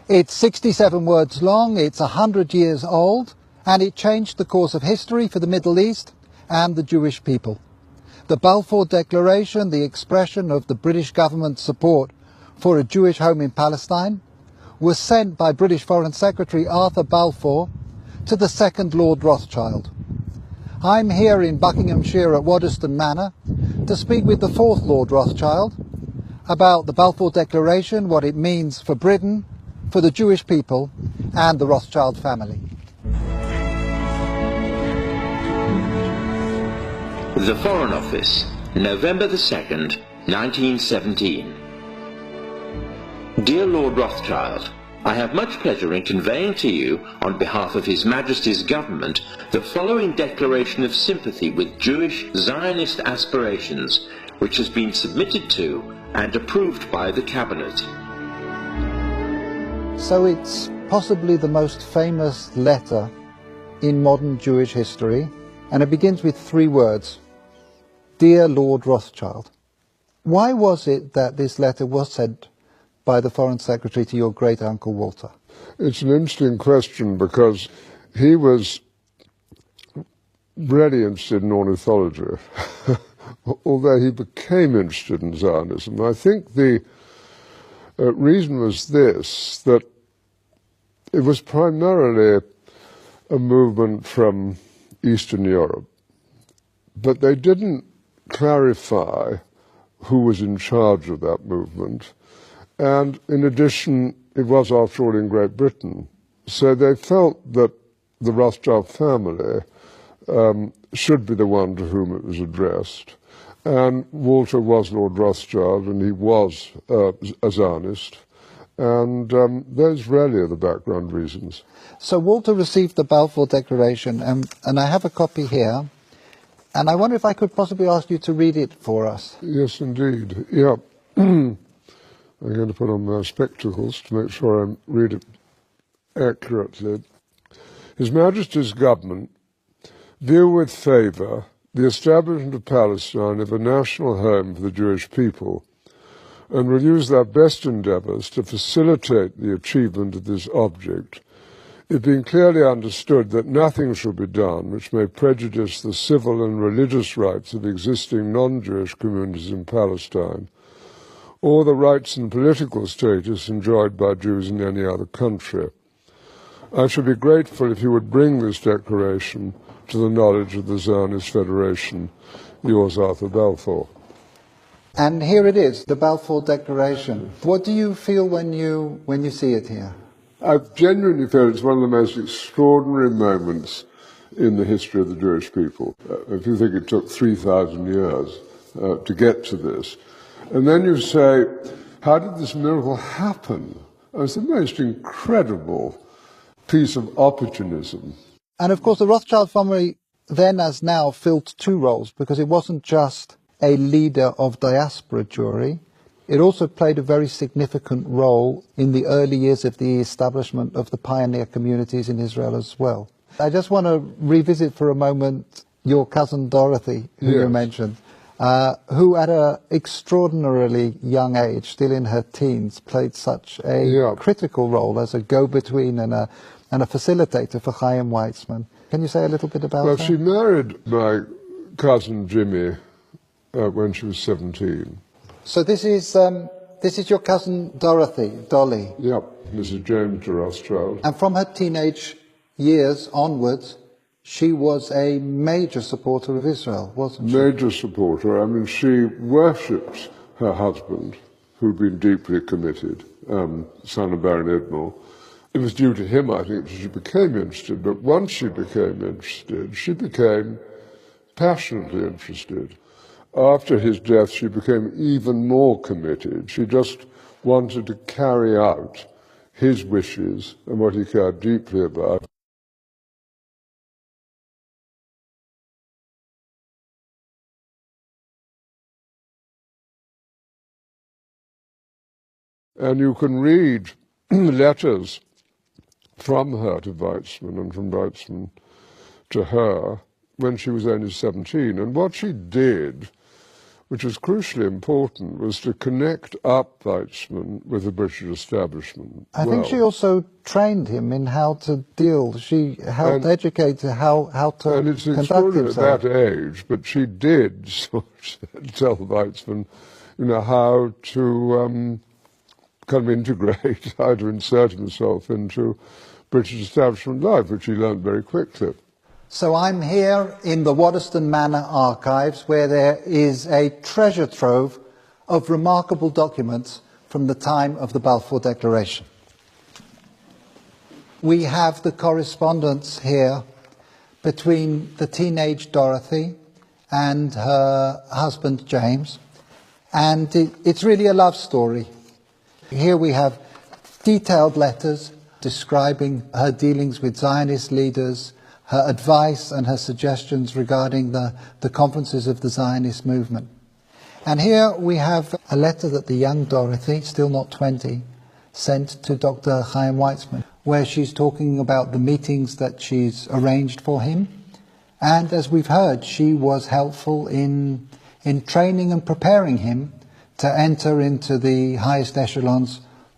It's 67 words long, it's 100 years old, and it changed the course of history for the Middle East and the Jewish people. The Balfour Declaration, the expression of the British government's support for a Jewish home in Palestine, was sent by British Foreign Secretary Arthur Balfour to the second Lord Rothschild. I'm here in Buckinghamshire at Waddesdon Manor to speak with the fourth Lord Rothschild about the Balfour Declaration, what it means for Britain, for the Jewish people and the Rothschild family. The Foreign Office, November the 2nd, 1917. Dear Lord Rothschild, I have much pleasure in conveying to you, on behalf of His Majesty's Government, the following declaration of sympathy with Jewish Zionist aspirations, which has been submitted to and approved by the Cabinet. So it's possibly the most famous letter in modern Jewish history, and it begins with 3 words. Dear Lord Rothschild. Why was it that this letter was sent by the Foreign Secretary to your great-uncle Walter? It's an interesting question because he was really interested in ornithology, although he became interested in Zionism. I think the reason was this, that it was primarily a movement from Eastern Europe, but they didn't clarify who was in charge of that movement. And in addition, it was, after all, in Great Britain. So they felt that the Rothschild family should be the one to whom it was addressed. And Walter was Lord Rothschild, and he was a Zionist. And those really are the background reasons. So Walter received the Balfour Declaration, and I have a copy here. And I wonder if I could possibly ask you to read it for us. Yes, indeed. Yeah. I'm going to put on my spectacles to make sure I read it accurately. His Majesty's Government view with favour the establishment of Palestine as a national home for the Jewish people, and will use their best endeavours to facilitate the achievement of this object, it being clearly understood that nothing shall be done which may prejudice the civil and religious rights of existing non-Jewish communities in Palestine, or the rights and political status enjoyed by Jews in any other country. I should be grateful if you would bring this declaration to the knowledge of the Zionist Federation. Yours, Arthur Balfour. And here it is, the Balfour Declaration. What do you feel when you see it here? I genuinely feel it's one of the most extraordinary moments in the history of the Jewish people. If you think it took 3,000 years to get to this, and then you say, how did this miracle happen? It's the most incredible piece of opportunism. And of course the Rothschild family then as now filled 2 roles, because it wasn't just a leader of diaspora Jewry, it also played a very significant role in the early years of the establishment of the pioneer communities in Israel as well. I just want to revisit for a moment your cousin Dorothy, who you mentioned, who at an extraordinarily young age, still in her teens, played such a critical role as a go-between and a facilitator for Chaim Weizmann. Can you say a little bit about her? Well, she married my cousin Jimmy when she was 17. So this is your cousin Dorothy, Dolly. Yep, Mrs. James de Rothschild. And from her teenage years onwards, she was a major supporter of Israel, wasn't she? Major supporter. I mean, she worshipped her husband, who'd been deeply committed, son of Baron Edmore. It was due to him, I think, that she became interested. But once she became interested, she became passionately interested. After his death, she became even more committed. She just wanted to carry out his wishes and what he cared deeply about. And you can read letters from her to Weizmann and from Weizmann to her when she was only 17. And what she did which was crucially important, was to connect up Weizmann with the British establishment. I think she also trained him in how to deal. She helped educate how to and it's conduct himself. at that age, but she did sort of tell Weizmann, how to kind of integrate, how to insert himself into British establishment life, which he learned very quickly. So I'm here in the Waddesdon Manor archives, where there is a treasure trove of remarkable documents from the time of the Balfour Declaration. We have the correspondence here between the teenage Dorothy and her husband James, and it's really a love story. Here we have detailed letters describing her dealings with Zionist leaders, her advice and her suggestions regarding the conferences of the Zionist movement. And here we have a letter that the young Dorothy, still not 20, sent to Dr. Chaim Weizmann, where she's talking about the meetings that she's arranged for him. And as we've heard, she was helpful in training and preparing him to enter into the highest echelons